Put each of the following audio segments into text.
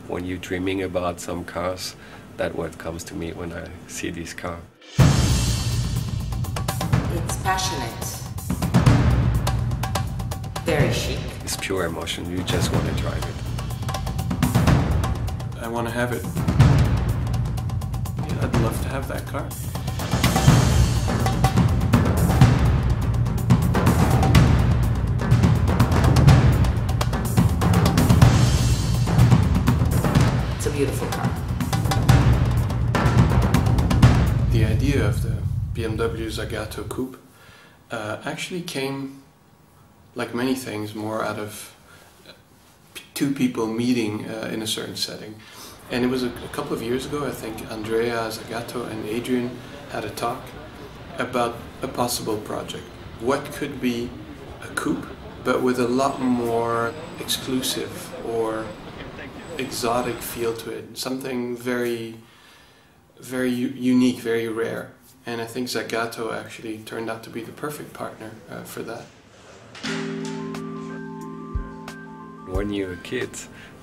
when you're dreaming about some cars, that's what comes to me when I see this car. It's passionate, very chic. It's pure emotion, you just want to drive it. I want to have it. I'd love to have that car. It's a beautiful car. The idea of the BMW Zagato Coupé actually came, like many things, more out of two people meeting in a certain setting. And it was a couple of years ago, I think Andrea Zagato and Adrian had a talk about a possible project. What could be a coupe, but with a lot more exclusive or exotic feel to it. Something very, very unique, very rare. And I think Zagato actually turned out to be the perfect partner for that. When you're a kid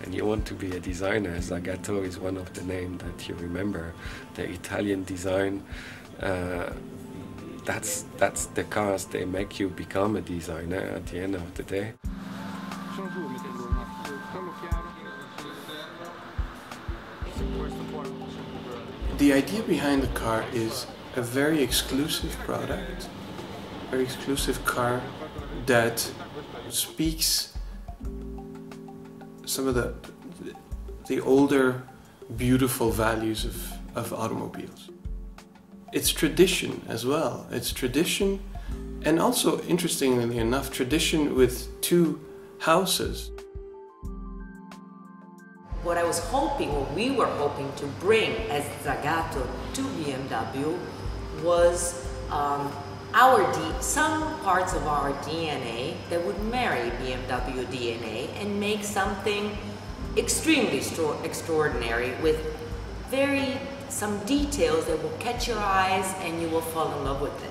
and you want to be a designer, Zagato is one of the names that you remember. The Italian design, that's the cars, they make you become a designer at the end of the day. The idea behind the car is a very exclusive product, very exclusive car that speaks some of the older, beautiful values of automobiles. It's tradition as well. It's tradition, and also, interestingly enough, tradition with two houses. What I was hoping, what we were hoping to bring as Zagato to BMW was some parts of our DNA that would marry BMW DNA and make something extremely extraordinary with some details that will catch your eyes and you will fall in love with it.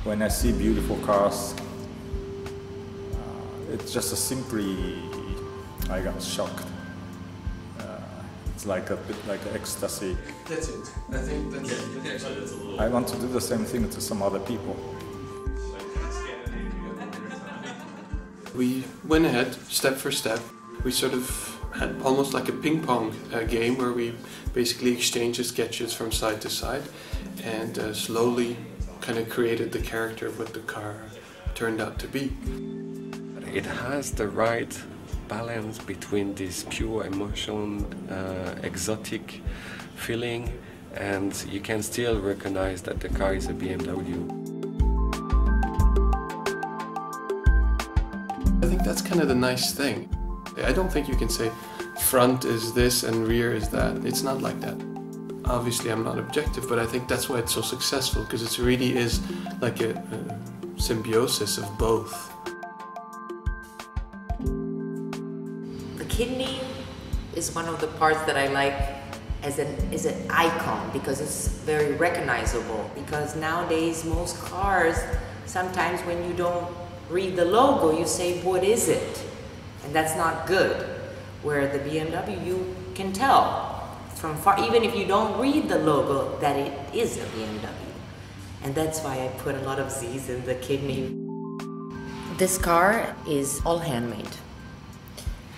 When I see beautiful cars, it's just simply, I got shocked. It's like a bit like ecstasy. That's it. I think that's it. I want to do the same thing to some other people. We went ahead, step for step. We sort of had almost like a ping pong game where we basically exchanged sketches from side to side and slowly kind of created the character of what the car turned out to be. It has the right balance between this pure emotion, exotic feeling, and you can still recognize that the car is a BMW. I think that's kind of the nice thing. I don't think you can say front is this and rear is that. It's not like that. Obviously I'm not objective, but I think that's why it's so successful, because it really is like a symbiosis of both. The kidney is one of the parts that I like as an icon, because it's very recognizable. Because nowadays most cars, sometimes when you don't read the logo, you say, what is it? And that's not good. Where the BMW, you can tell from far, even if you don't read the logo, that it is a BMW. And that's why I put a lot of Z's in the kidney. This car is all handmade.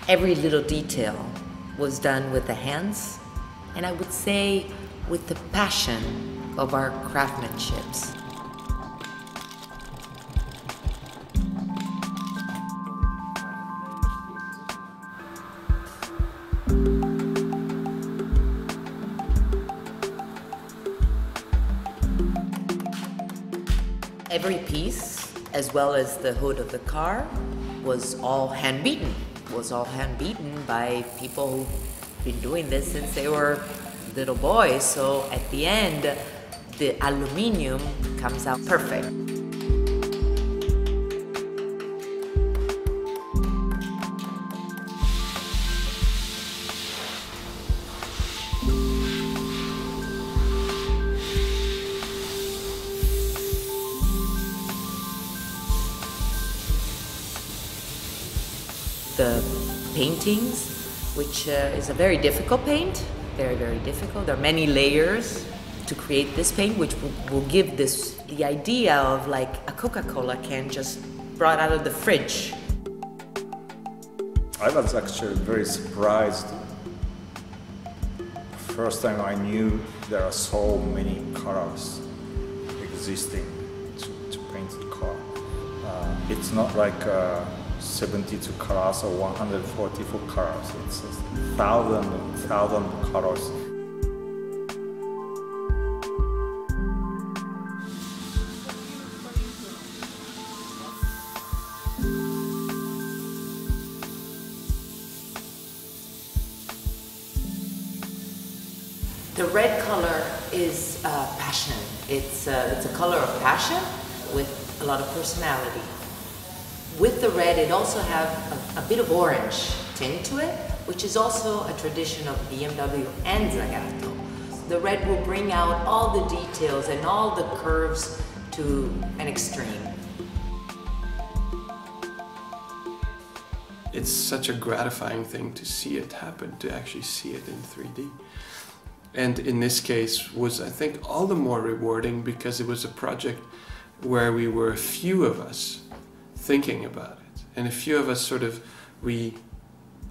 Every little detail was done with the hands, and I would say with the passion of our craftsmanships. Every piece, as well as the hood of the car, was all hand-beaten. Was all hand-beaten by people who've been doing this since they were little boys. So at the end, the aluminum comes out perfect. the paintings, which is a very difficult paint, very, very difficult. There are many layers to create this paint, which will give this the idea of like a Coca-Cola can just brought out of the fridge. I was actually very surprised. First time I knew there are so many colors existing to paint the car. It's not like 72 colors or 144 colors. It's 1,000 colors. The red color is passion. It's a color of passion with a lot of personality. With the red, it also has a bit of orange tint to it, which is also a tradition of BMW and Zagato. The red will bring out all the details and all the curves to an extreme. It's such a gratifying thing to see it happen, to actually see it in 3D. And in this case was, I think, all the more rewarding because it was a project where we were a few of us thinking about it. And a few of us we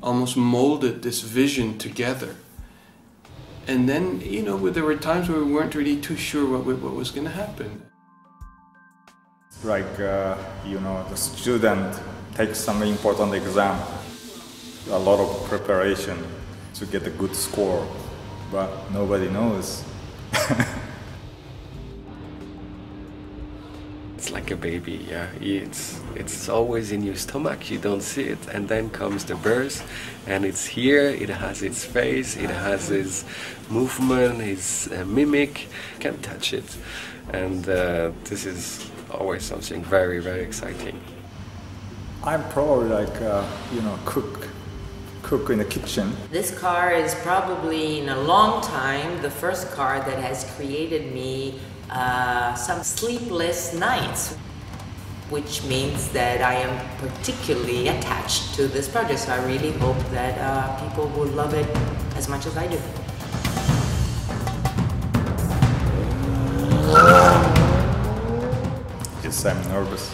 almost molded this vision together. And then, there were times where we weren't really too sure what was going to happen. Like, the student takes some important exam, a lot of preparation to get a good score. But nobody knows. It's like a baby, yeah. It's always in your stomach, you don't see it, and then comes the birth, and it's here, it has its face, it has its movement, its mimic, you can't touch it. And this is always something very, very exciting. I'm probably like, cook in the kitchen. This car is probably in a long time the first car that has created me some sleepless nights, which means that I am particularly attached to this project. So I really hope that people will love it as much as I do. Yes, I'm nervous.